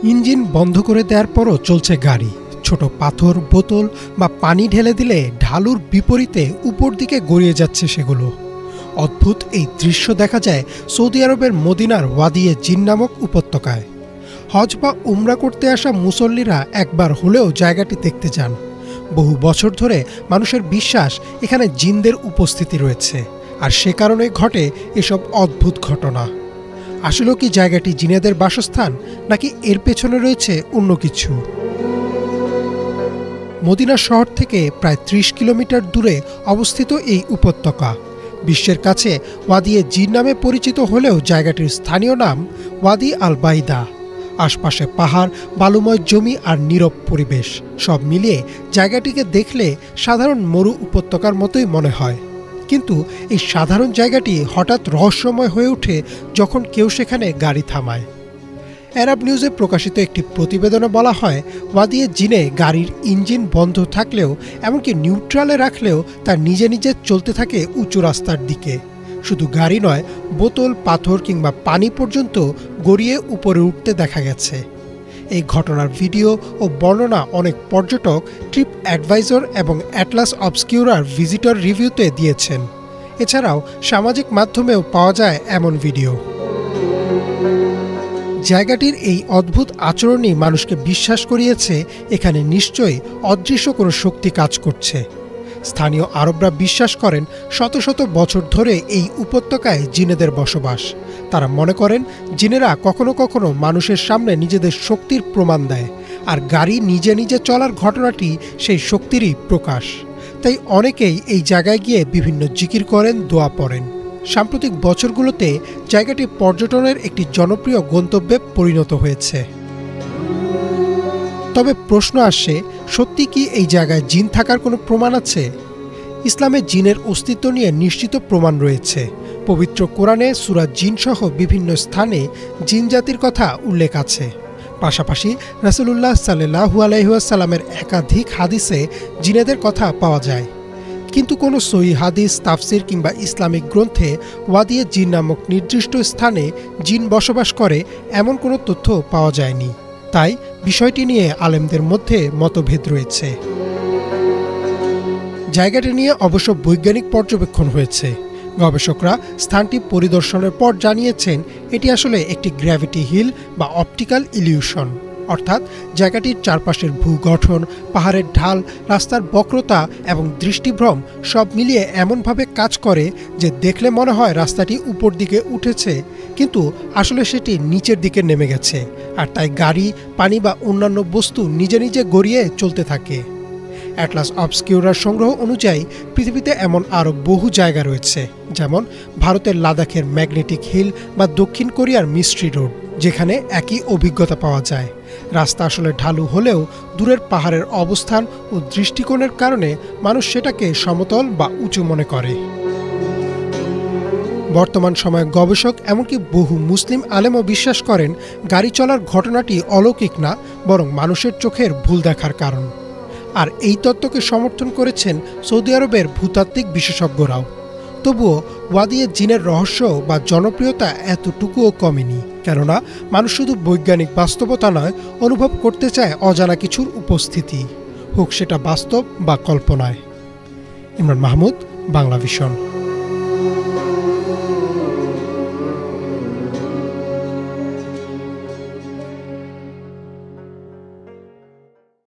Engine বন্ধ করে দেওয়ার পরও চলছে গাড়ি। ছোট পাথর, বোতল বা পানি ঢেলে দিলে ঢালুর বিপরীতে উপর দিকে গড়িয়ে যাচ্ছে সেগুলো। অদ্ভুত এই দৃশ্য দেখা যায় সৌদি আরবের মদিনার ওয়াদিয়ে জিন নামক উপত্যকায়। হজ বা উমরা করতে আসা মুসল্লিরা একবার হলেও জায়গাটি দেখতে যান। বহু বছর ধরে মানুষের বিশ্বাস এখানে জিনদের উপস্থিতি রয়েছে, আর সে কারণে ঘটে এসব অদ্ভুত ঘটনা। আসলে কি জায়গাটি জিনেদের বাসস্থান, নাকি এর পেছনে রয়েছে অন্য কিছু? মদিনা শহর থেকে প্রায় ৩০ কিলোমিটার দূরে অবস্থিত এই উপত্যকা বিশ্বের কাছে ওয়াদিয়ে জিন নামে পরিচিত হলেও জায়গাটির স্থানীয় নাম ওয়াদি আল বাইদা। আশপাশে পাহাড়, বালুময় জমি আর নীরব পরিবেশ সব মিলিয়ে জায়গাটিকে দেখলে সাধারণ মরু উপত্যকার মতোই মনে হয়। কিন্তু এই সাধারণ জায়গাটি হঠাৎ রহস্যময় হয়ে ওঠে যখন কেউ সেখানে গাড়ি থামায়। আরব নিউজে প্রকাশিত একটি প্রতিবেদনে বলা হয়, ওয়াদিয়ে জিনে গাড়ির ইঞ্জিন বন্ধ থাকলেও, এমনকি নিউট্রালে রাখলেও তা নিজে নিজে চলতে থাকে উঁচু রাস্তার দিকে। শুধু গাড়ি নয়, বোতল, পাথর কিংবা পানি পর্যন্ত গড়িয়ে উপরে উঠতে দেখা গেছে। এই ঘটনার ভিডিও ও বর্ণনা অনেক পর্যটক ট্রিপ অ্যাডভাইজর এবং অ্যাটলাস অবস্কিউরার ভিজিটর রিভিউতে দিয়েছেন। এছাড়াও সামাজিক মাধ্যমেও পাওয়া যায় এমন ভিডিও। জায়গাটির এই অদ্ভুত আচরণই মানুষকে বিশ্বাস করিয়েছে এখানে নিশ্চয়ই অদৃশ্য কোনো শক্তি কাজ করছে। স্থানীয় আরবরা বিশ্বাস করেন শত শত বছর ধরে এই উপত্যকায় জিনেদের বসবাস। তারা মনে করেন জিনেরা কখনো কখনো মানুষের সামনে নিজেদের শক্তির প্রমাণ দেয়, আর গাড়ি নিজে নিজে চলার ঘটনাটি সেই শক্তিরই প্রকাশ। তাই অনেকেই এই জায়গায় গিয়ে বিভিন্ন জিকির করেন, দোয়া পড়েন। সাম্প্রতিক বছরগুলোতে জায়গাটি পর্যটনের একটি জনপ্রিয় গন্তব্যে পরিণত হয়েছে। তবে প্রশ্ন আসে, সত্যি কি এই জায়গায় জিন থাকার কোনো প্রমাণ আছে? ইসলামে জিনের অস্তিত্ব নিয়ে নিশ্চিত প্রমাণ রয়েছে। পবিত্র কোরআনে সূরা জিন সহ বিভিন্ন স্থানে জিন জাতির কথা উল্লেখ আছে। পাশাপাশি রাসূলুল্লাহ সাল্লাল্লাহু আলাইহি ওয়াসাল্লামের একাধিক হাদিসে জিনেদের কথা পাওয়া যায়। কিন্তু কোনো সহিহ হাদিস, তাফসির কিংবা ইসলামিক গ্রন্থে ওয়াদিয়ে জিন নামক নির্দিষ্ট স্থানে জিন বসবাস করে এমন কোনো তথ্য পাওয়া যায়নি। তাই বিষয়টি নিয়ে আলেমদের মধ্যে মতভেদ রয়েছে। জায়গাটি নিয়ে অবশ্য বৈজ্ঞানিক পর্যবেক্ষণ হয়েছে। গবেষকরা স্থানটি পরিদর্শনের পর জানিয়েছেন এটি আসলে একটি গ্র্যাভিটি হিল বা অপটিক্যাল ইলিউশন, অর্থাৎ জায়গাটির চারপাশের ভূগঠন, পাহাড়ের ঢাল, রাস্তার বক্রতা এবং দৃষ্টিভ্রম সব মিলিয়ে এমনভাবে কাজ করে যে দেখলে মনে হয় রাস্তাটি উপর দিকে উঠেছে, কিন্তু আসলে সেটি নিচের দিকে নেমে গেছে, আর তাই গাড়ি, পানি বা অন্যান্য বস্তু নিজে নিজে গড়িয়ে চলতে থাকে। অ্যাটলাস অবস্কিউরার সংগ্রহ অনুযায়ী পৃথিবীতে এমন আরও বহু জায়গা রয়েছে, যেমন ভারতের লাদাখের ম্যাগনেটিক হিল বা দক্ষিণ কোরিয়ার মিস্ট্রি রোড, যেখানে একই অভিজ্ঞতা পাওয়া যায়। রাস্তা আসলে ঢালু হলেও দূরের পাহাড়ের অবস্থান ও দৃষ্টিকোণের কারণে মানুষ সেটাকে সমতল বা উঁচু মনে করে। বর্তমান সময়ে গবেষক এমনকি বহু মুসলিম আলেমও বিশ্বাস করেন গাড়ি চলার ঘটনাটি অলৌকিক না, বরং মানুষের চোখের ভুল দেখার কারণ। আর এই তত্ত্বকে সমর্থন করেছেন সৌদি আরবের ভূতাত্ত্বিক বিশেষজ্ঞরাও। তবুও ওয়াদিয়ে জিনের রহস্য বা জনপ্রিয়তা এতটুকুও কমেনি, কেননা মানুষ শুধু বৈজ্ঞানিক বাস্তবতা নয়, অনুভব করতে চায় অজানা কিছুর উপস্থিতি, হোক সেটা বাস্তব বা কল্পনায়। ইমরান মাহমুদ, বাংলা ভিশন।